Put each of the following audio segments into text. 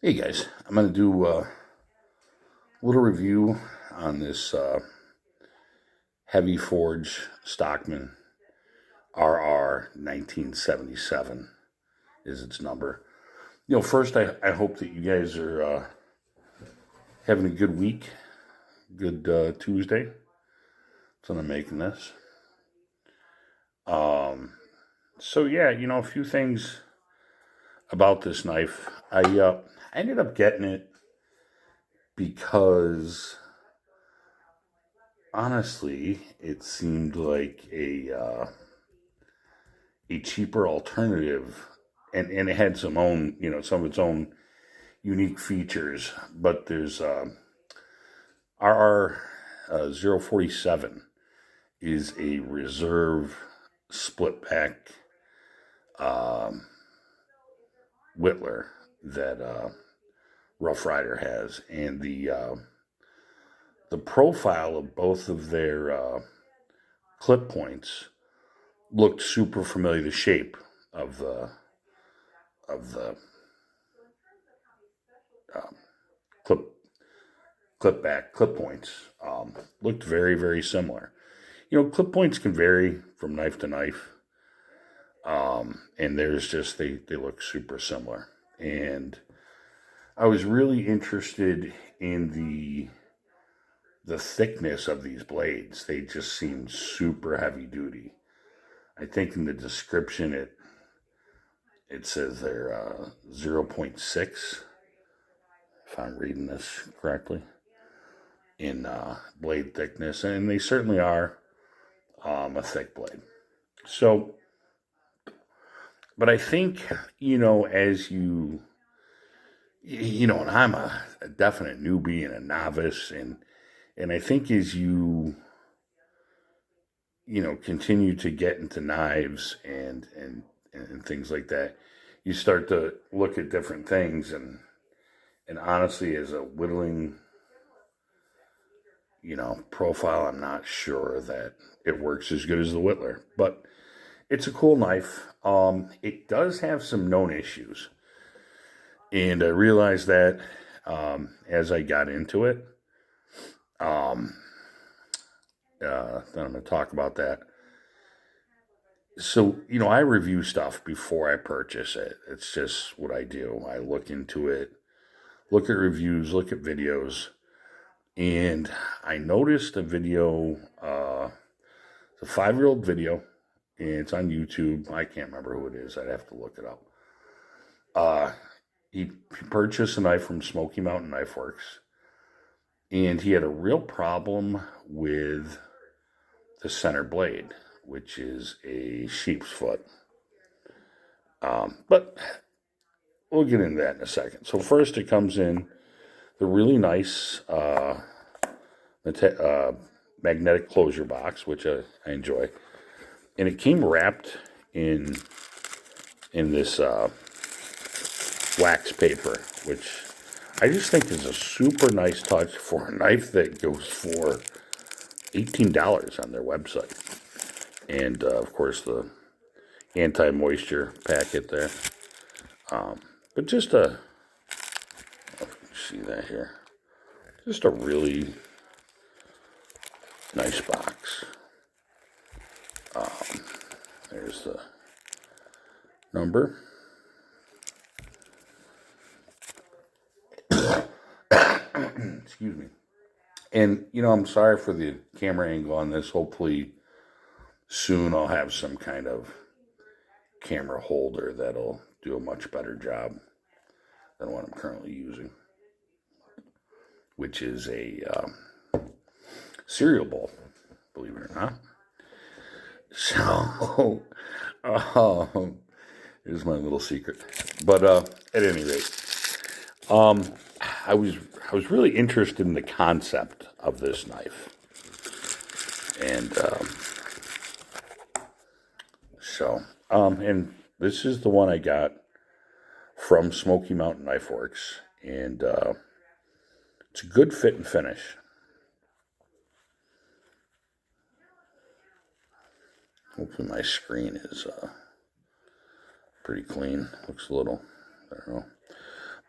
Hey guys, I'm going to do a little review on this heavy forge Stockman RR1977 is its number. First I hope that you guys are having a good week, good Tuesday. That's when I'm making this. So yeah, a few things about this knife. I ended up getting it because honestly, it seemed like a cheaper alternative, and it had some of its own unique features. But there's RR047 is a reserve split back um, whittler that Rough Ryder has, and the profile of both of their clip points looked super familiar. The shape of the um, clip clip points looked very, very similar. Clip points can vary from knife to knife, and there's just they look super similar. And I was really interested in the thickness of these blades. They just seemed super heavy duty. I think in the description it says they're 0.6, if I'm reading this correctly, in blade thickness, and they certainly are a thick blade. So, but I think, as and I'm a definite newbie and a novice, and I think as continue to get into knives and things like that, you start to look at different things, and honestly, as a whittling profile, I'm not sure that it works as good as the Whittler, but it's a cool knife. It does have some known issues, and I realized that as I got into it. Then I'm going to talk about that. So, I review stuff before I purchase it. It's just what I do. I look into it, look at reviews, look at videos, and I noticed a video, it's a 5-year-old video, and it's on YouTube. I can't remember who it is. I'd have to look it up. He purchased a knife from Smoky Mountain Knife Works, and he had a real problem with the center blade, which is a sheep's foot. But we'll get into that in a second. So first it comes in the really nice magnetic closure box, which I enjoy. And it came wrapped in this wax paper, which I just think is a super nice touch for a knife that goes for $18 on their website. And of course the anti-moisture packet there. But just see that here. Just a really nice box. There's the number. Excuse me. And, I'm sorry for the camera angle on this. Hopefully soon I'll have some kind of camera holder that'll do a much better job than what I'm currently using, which is a cereal bowl, believe it or not. So, here's my little secret. But at any rate, I was really interested in the concept of this knife, and and this is the one I got from Smoky Mountain Knife Works, and it's a good fit and finish. Hopefully my screen is pretty clean. Looks a little, I don't know.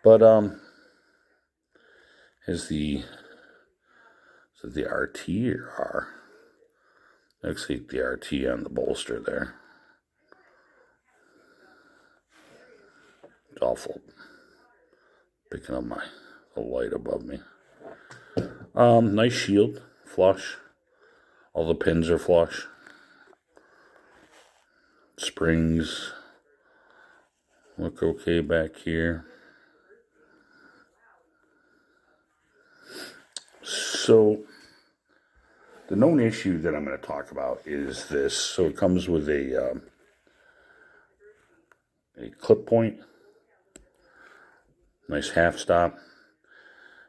But is it the RT or R? Actually, the RT on the bolster there. It's awful. Picking up the light above me. Nice shield, flush. All the pins are flush. Springs look okay back here. So the known issue that I'm going to talk about is this. So it comes with a clip point, nice half stop,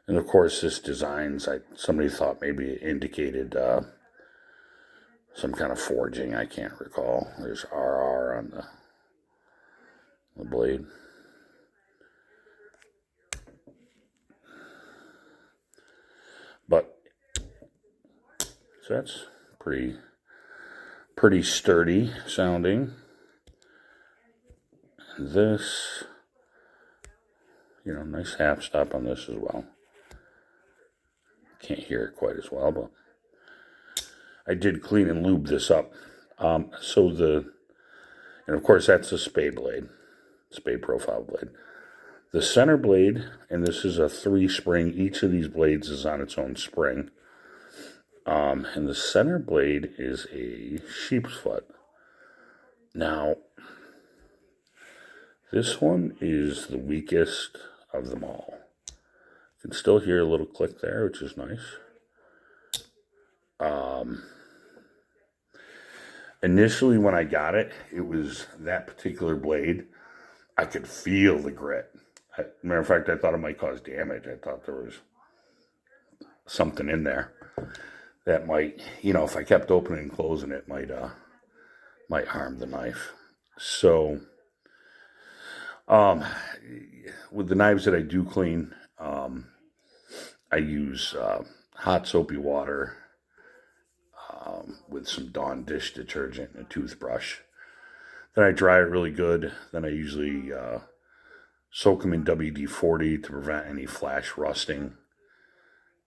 and of course this designs. Somebody thought maybe it indicated some kind of forging. I can't recall. There's RR on the blade. But so that's pretty sturdy sounding. This, nice half stop on this as well. Can't hear it quite as well, but I did clean and lube this up. And of course that's a spade blade, spade profile blade. The center blade, and this is a 3-spring. Each of these blades is on its own spring. And the center blade is a sheep's foot. Now, this one is the weakest of them all. You can still hear a little click there, which is nice. Initially, when I got it, it was that particular blade. I could feel the grit. Matter of fact, I thought it might cause damage. I thought there was something in there that might, if I kept opening and closing it, might harm the knife. So, with the knives that I do clean, I use hot soapy water with some Dawn dish detergent and a toothbrush. Then I dry it really good. Then I usually soak them in WD-40 to prevent any flash rusting,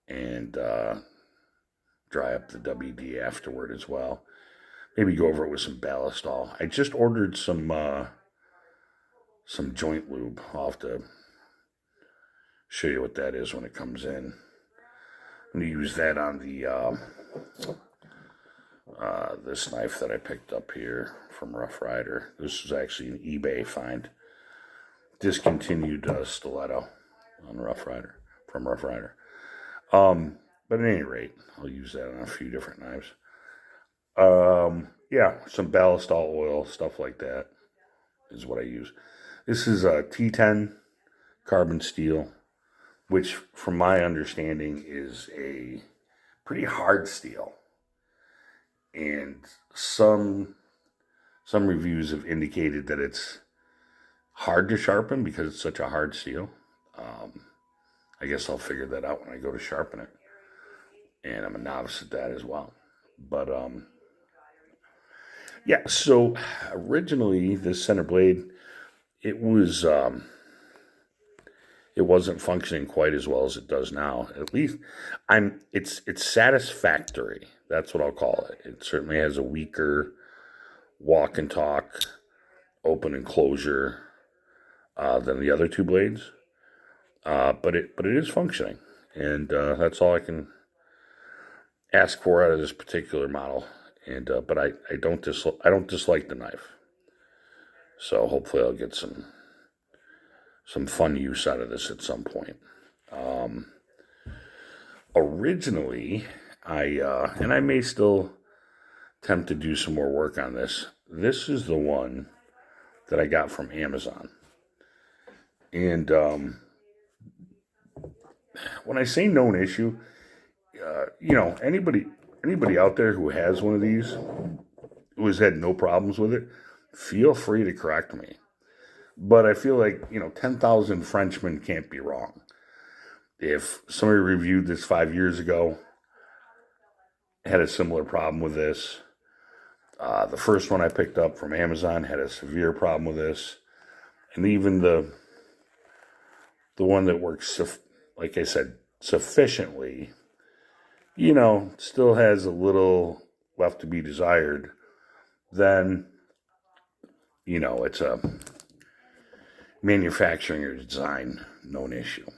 and dry up the WD afterward as well. Maybe go over it with some Ballistol. I just ordered some joint lube. I'll have to show you what that is when it comes in. I'm going to use that on the this knife that I picked up here from Ryder. This was actually an eBay find. Discontinued stiletto on from Ryder. But at any rate, I'll use that on a few different knives. Yeah, some Ballistol oil, stuff like that is what I use. This is a T10 carbon steel, which from my understanding is a pretty hard steel. And some reviews have indicated that it's hard to sharpen because it's such a hard steel. I guess I'll figure that out when I go to sharpen it. And I'm a novice at that as well. But, yeah, so originally this center blade, it wasn't functioning quite as well as it does now. At least it's satisfactory. That's what I'll call it. It certainly has a weaker walk and talk, open and closure than the other two blades. But it is functioning, and that's all I can ask for out of this particular model. And but I don't dislike the knife. So hopefully I'll get some fun use out of this at some point. Originally, I may still attempt to do some more work on this. This is the one that I got from Amazon. And when I say known issue, anybody out there who has one of these, who has had no problems with it, feel free to correct me. But I feel like, 10,000 Frenchmen can't be wrong. If somebody reviewed this 5 years ago, had a similar problem with this, the first one I picked up from Amazon had a severe problem with this, and even the the one that works, like I said, sufficiently, you know, still has a little left to be desired, then, you know, it's a manufacturing or design known issue.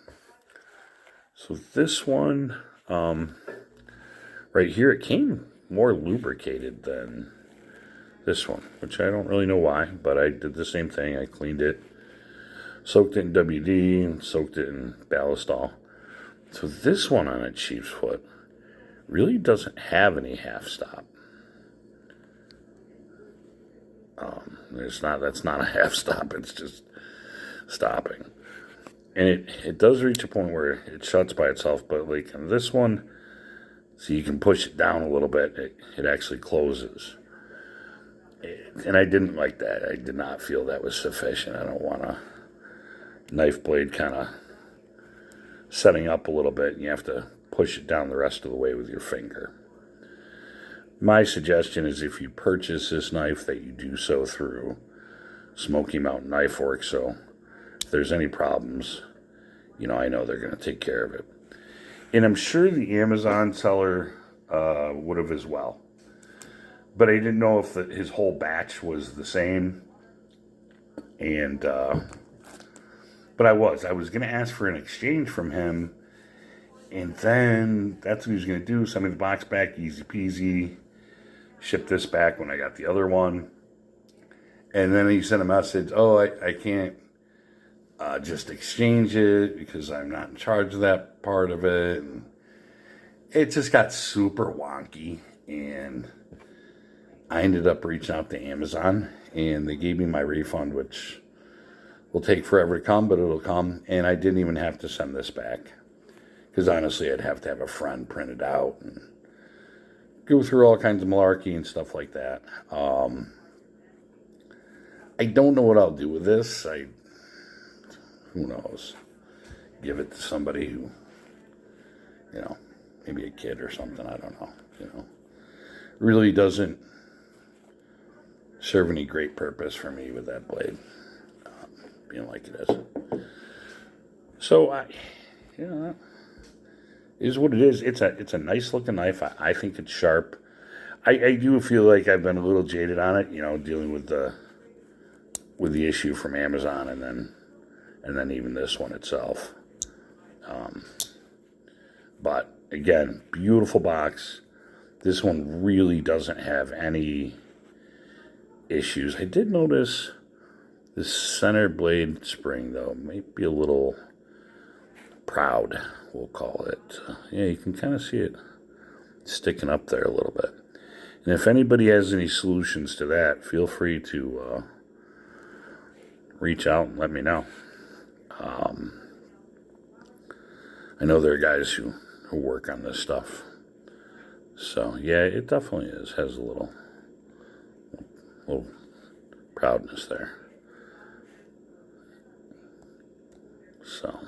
So this one, right here, it came more lubricated than this one, which I don't really know why, but I did the same thing. I cleaned it, soaked it in WD, and soaked it in Ballistol. So this one on a Chief's foot really doesn't have any half stop. That's not a half stop, it's just stopping. And it does reach a point where it shuts by itself, but like on this one, so you can push it down a little bit, it actually closes. And I didn't like that. I did not feel that was sufficient. I don't want a knife blade kind of setting up a little bit, and you have to push it down the rest of the way with your finger. My suggestion is if you purchase this knife that you do so through Smoky Mountain Knife Works, so if there's any problems, you know, I know they're going to take care of it. And I'm sure the Amazon seller would have as well. But I didn't know if his whole batch was the same. And, but I was going to ask for an exchange from him. And then that's what he was going to do. Send me the box back, easy peasy. Ship this back when I got the other one. And then he sent a message, oh, I can't just exchange it because I'm not in charge of that part of it. And it just got super wonky. And I ended up reaching out to Amazon, and they gave me my refund, which will take forever to come, but it'll come. And I didn't even have to send this back, because honestly, I'd have to have a friend print it out and go through all kinds of malarkey and stuff like that. I don't know what I'll do with this. Who knows? Give it to somebody who, you know, maybe a kid or something. I don't know. You know, really doesn't serve any great purpose for me with that blade, being like it is. So you know, that is what it is. It's a nice looking knife. I think it's sharp. I do feel like I've been a little jaded on it, you know, dealing with the issue from Amazon, and then even this one itself. But again, beautiful box. This one really doesn't have any issues. I did notice this center blade spring, though, might be a little proud, we'll call it. Yeah, you can kind of see it sticking up there a little bit. And if anybody has any solutions to that, feel free to reach out and let me know. I know there are guys who work on this stuff. So, yeah, it definitely has a little proudness there. So,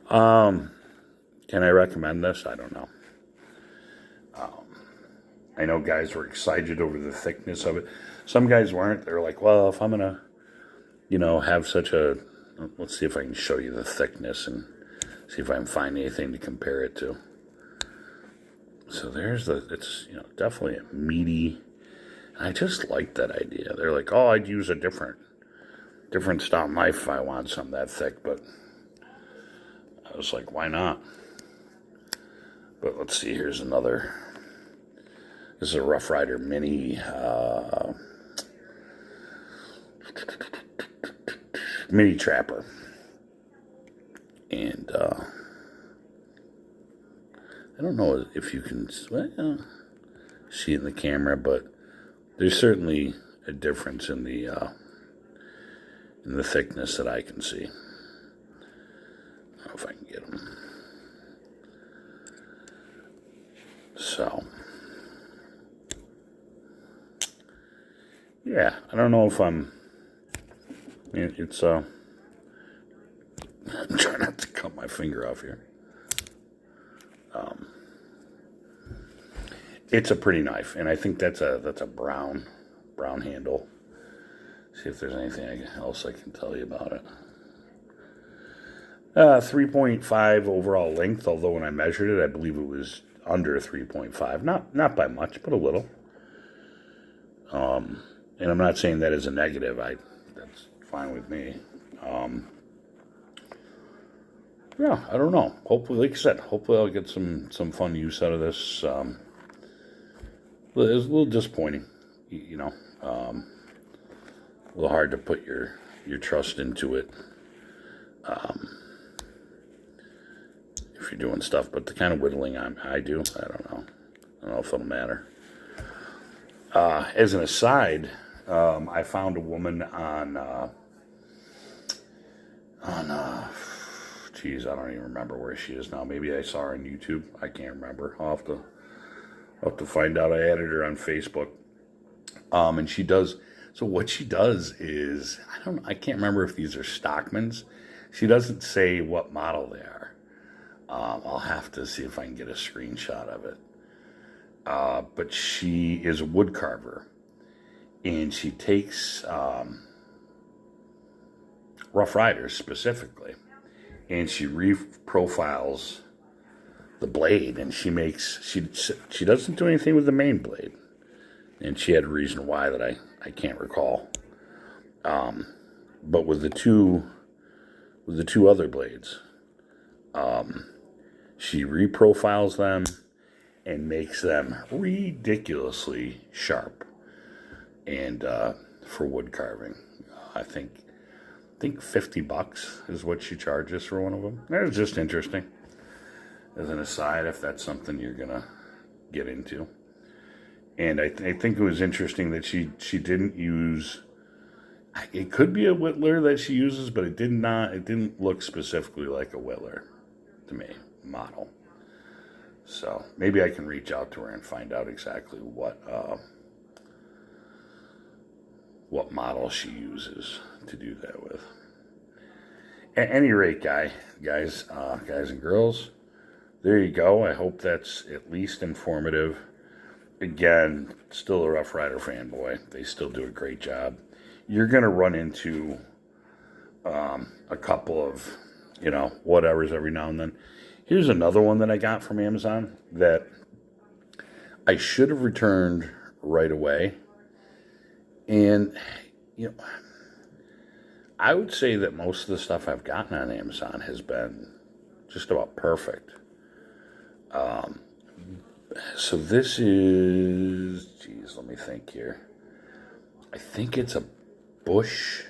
can I recommend this? I don't know. I know guys were excited over the thickness of it. Some guys weren't. They were like, well, if I'm going to, you know, have such a, let's see if I can show you the thickness and see if I can find anything to compare it to. So it's, you know, definitely a meaty, and I just like that idea. They're like, oh, I'd use a different style knife if I want something that thick, but I was like, why not? But let's see, here's another. This is a Rough Ryder Mini Mini Trapper. And I don't know if you can see it in the camera, but there's certainly a difference in the thickness that I can see. I don't know if I can get them. So, yeah, I don't know if I'm trying not to cut my finger off here. It's a pretty knife, and I think that's a brown handle. See if there's anything else I can tell you about it. 3.5 overall length, although when I measured it, I believe it was under 3.5. Not by much, but a little. And I'm not saying that as a negative. That's fine with me. Yeah, I don't know. Hopefully, like I said, hopefully I'll get some fun use out of this. It was a little disappointing, you know. A little hard to put your trust into it if you're doing stuff. But the kind of whittling I do, I don't know. I don't know if it'll matter. As an aside, I found a woman on geez, I don't even remember where she is now. Maybe I saw her on YouTube. I can't remember. I'll have to find out. I added her on Facebook. And she does, so what she does is, I can't remember if these are Stockmans. She doesn't say what model they are. I'll have to see if I can get a screenshot of it. But she is a wood carver. And she takes Rough Riders specifically, and she reprofiles the blade, and she doesn't do anything with the main blade, and she had a reason why that I can't recall. But with the two other blades, she reprofiles them and makes them ridiculously sharp, and for wood carving, I think $50 is what she charges for one of them. That was just interesting. As an aside, if that's something you're gonna get into, and I think it was interesting that she didn't use. It could be a whittler that she uses, but it didn't look specifically like a whittler to me model. So maybe I can reach out to her and find out exactly what model she uses to do that with. At any rate, guys and girls, there you go. I hope that's at least informative. Again, still a Rough Rider fanboy. They still do a great job. You're going to run into a couple of, whatevers every now and then. Here's another one that I got from Amazon that I should have returned right away. And, I would say that most of the stuff I've gotten on Amazon has been just about perfect. So this is, geez, let me think here. I think it's a Bush.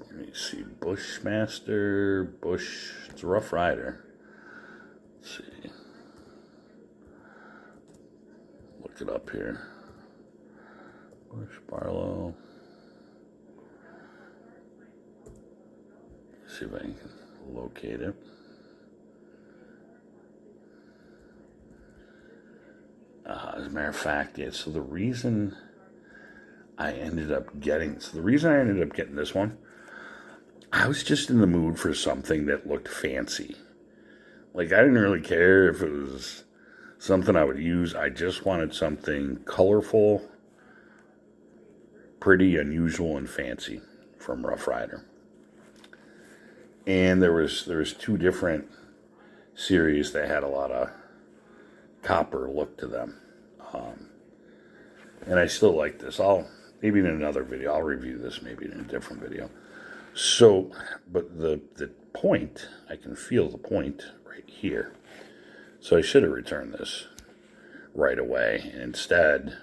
Let me see, Bushmaster, it's a Rough Rider. Let's see. Look it up here. Bush Barlow. See if I can locate it. As a matter of fact, yeah, so the reason I ended up getting this one, I was just in the mood for something that looked fancy. Like, I didn't really care if it was something I would use. I just wanted something colorful, pretty, unusual, and fancy from Rough Rider. And there was two different series that had a lot of copper look to them. And I still like this. Maybe in another video, I'll review this maybe in a different video. So, but the point, I can feel the point right here. So I should have returned this right away. And instead,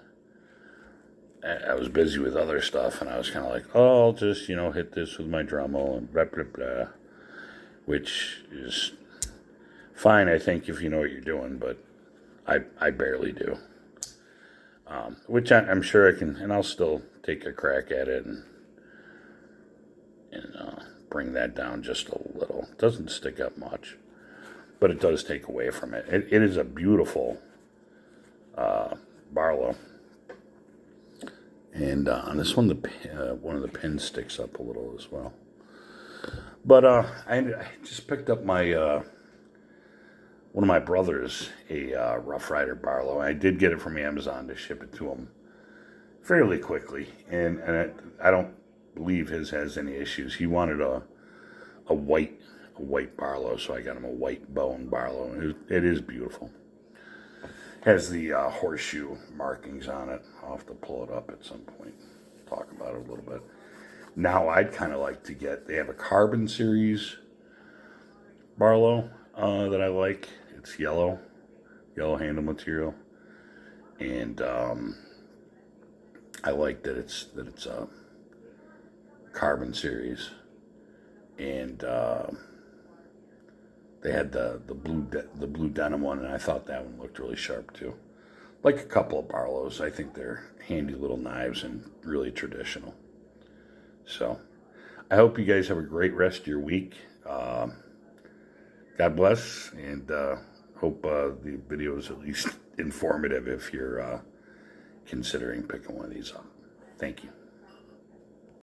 I was busy with other stuff, and I was kind of like, I'll just, hit this with my Dremel and blah, blah, blah. Which is fine, I think, if you know what you're doing, but I barely do. Which I'm sure I can, and I'll still take a crack at it and bring that down just a little. It doesn't stick up much, but it does take away from it. It is a beautiful Barlow. And on this one, one of the pins sticks up a little as well. But I just picked up my one of my brothers a Rough Rider Barlow. I did get it from Amazon to ship it to him fairly quickly, and I don't believe his has any issues. He wanted a a white Barlow, so I got him a white bone Barlow. It is beautiful. Has the horseshoe markings on it. I'll have to pull it up at some point. Talk about it a little bit. Now I'd kind of like to get, they have a carbon series Barlow that I like. It's yellow handle material. And I like that it's a carbon series. And they had the blue denim one, and I thought that one looked really sharp too. Like a couple of Barlows. I think they're handy little knives and really traditional. So I hope you guys have a great rest of your week. God bless, and hope the video is at least informative if you're considering picking one of these up. Thank you.